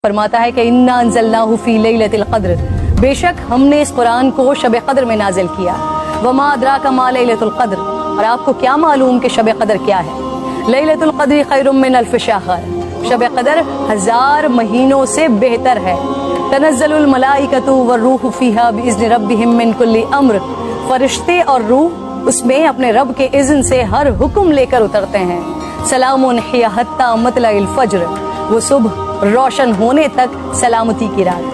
فرماتا ہے کہ انا انزلناہ فی لیلۃ القدر، بے شک ہم نے اس قرآن کو شب قدر میں نازل کیا۔ وما ادراک ما لیلۃ القدر، اور آپ کو کیا معلوم کہ شب قدر کیا ہے؟ لیلۃ القدر خیر من الف شہر، شب قدر 1000 مہینوں سے بہتر ہے۔ تنزل الملائکۃ والروح فیہا باذن ربہم من کل امر، فرشتے اور روح اس میں اپنے رب کے اذن سے ہر حکم لے کر اترتے ہیں۔ سلام ہی حتی مطلع الفجر، وہ صبح روشن ہونے تک سلامتی کی رات۔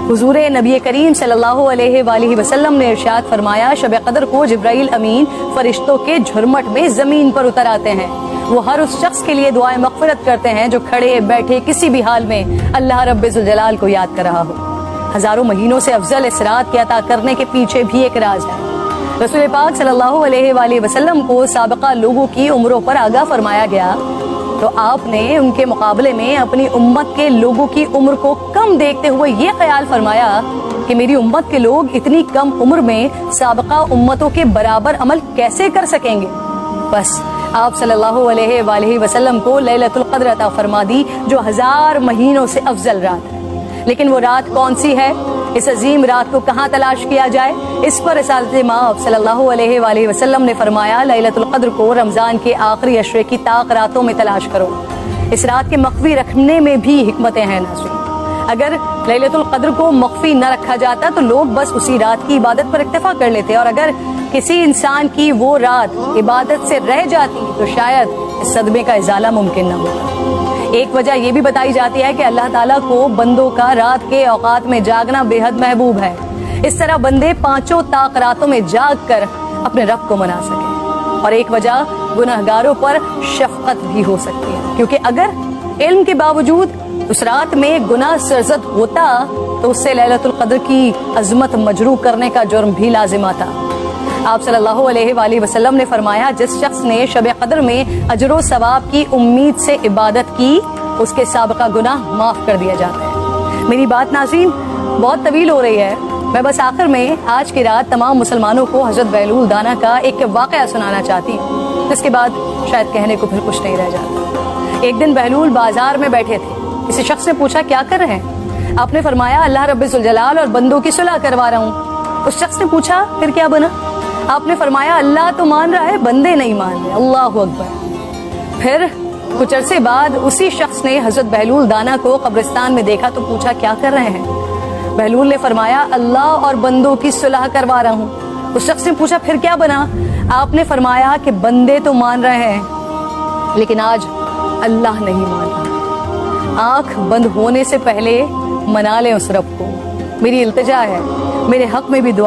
حضور نبی کریم صلی اللہ علیہ وآلہ وسلم نے ارشاد فرمایا، شب قدر کو جبرائیل امین فرشتوں کے جھرمٹ میں زمین پر اتر آتے ہیں۔ وہ ہر اس شخص کے لیے دعائیں مغفرت کرتے ہیں جو کھڑے بیٹھے کسی بھی حال میں اللہ رب ذوالجلال کو یاد کر رہا ہو۔ ہزاروں مہینوں سے افضل اس رات کے عطا کرنے کے پیچھے بھی ایک راز ہے۔ رسول پاک صلی اللہ علیہ وآلہ وسلم کو سابقہ لوگوں کی عمروں پر آگاہ فرمایا گیا، تو آپ نے ان کے مقابلے میں اپنی امت کے لوگوں کی عمر کو کم دیکھتے ہوئے یہ خیال فرمایا کہ میری امت کے لوگ اتنی کم عمر میں سابقہ امتوں کے برابر عمل کیسے کر سکیں گے؟ بس آپ صلی اللہ علیہ وآلہ وسلم کو لیلۃ القدر عطا فرما دی، جو 1000 مہینوں سے افضل رات ہے۔ لیکن وہ رات کون سی ہے؟ اس عظیم رات کو کہاں تلاش کیا جائے؟ اس پر رسالت مآب صلی اللہ علیہ وآلہ وسلم نے فرمایا، لیلۃ القدر کو رمضان کے آخری عشرے کی طاق راتوں میں تلاش کرو۔ اس رات کے مخفی رکھنے میں بھی حکمتیں ہیں ناظرین۔ اگر لیلۃ القدر کو مخفی نہ رکھا جاتا تو لوگ بس اسی رات کی عبادت پر اکتفا کر لیتے، اور اگر کسی انسان کی وہ رات عبادت سے رہ جاتی تو شاید اس صدمے کا ازالہ ممکن نہ ہوتا۔ ایک وجہ یہ بھی بتائی جاتی ہے کہ اللہ تعالیٰ کو بندوں کا رات کے اوقات میں جاگنا بے حد محبوب ہے، اس طرح بندے 5 طاق راتوں میں جاگ کر اپنے رب کو منا سکیں۔ اور ایک وجہ گناہگاروں پر شفقت بھی ہو سکتی ہے، کیونکہ اگر علم کے باوجود اس رات میں گناہ سرزد ہوتا تو اس سے لیلۃ القدر کی عظمت مجروح کرنے کا جرم بھی لازم آتا۔ آپ صلی اللہ علیہ وآلہ وسلم نے فرمایا، جس شخص نے شب قدر میں اجر و ثواب کی امید سے عبادت کی، اس کے سابقہ گناہ معاف کر دیا جاتا ہے۔ میری بات ناظرین بہت طویل ہو رہی ہے، میں بس آخر میں آج کی رات تمام مسلمانوں کو حضرت بہلول دانا کا ایک واقعہ سنانا چاہتی ہوں، جس کے بعد شاید کہنے کو پھر کچھ نہیں رہ جاتا۔ ایک دن بہلول بازار میں بیٹھے تھے، کسی شخص نے پوچھا کیا کر رہے ہیں؟ آپ نے فرمایا اللہ رب ذوالجلال اور بندوں کی صلح کروا رہا ہوں۔ اس شخص نے پوچھا پھر کیا بنا؟ آپ نے فرمایا اللہ تو مان رہا ہے، بندے نہیں مان رہے۔ اللہ اکبر۔ پھر کچھ عرصے بعد اسی شخص نے حضرت بہلول دانا کو قبرستان میں دیکھا تو پوچھا کیا کر رہے ہیں؟ بہلول نے فرمایا اللہ اور بندوں کی صلح کروا رہا ہوں۔ اس شخص نے پوچھا پھر کیا بنا؟ آپ نے فرمایا کہ بندے تو مان رہے ہیں لیکن آج اللہ نہیں مان رہا۔ آنکھ بند ہونے سے پہلے منا لیں اس رب کو۔ میری التجا ہے، میرے حق میں بھی دعا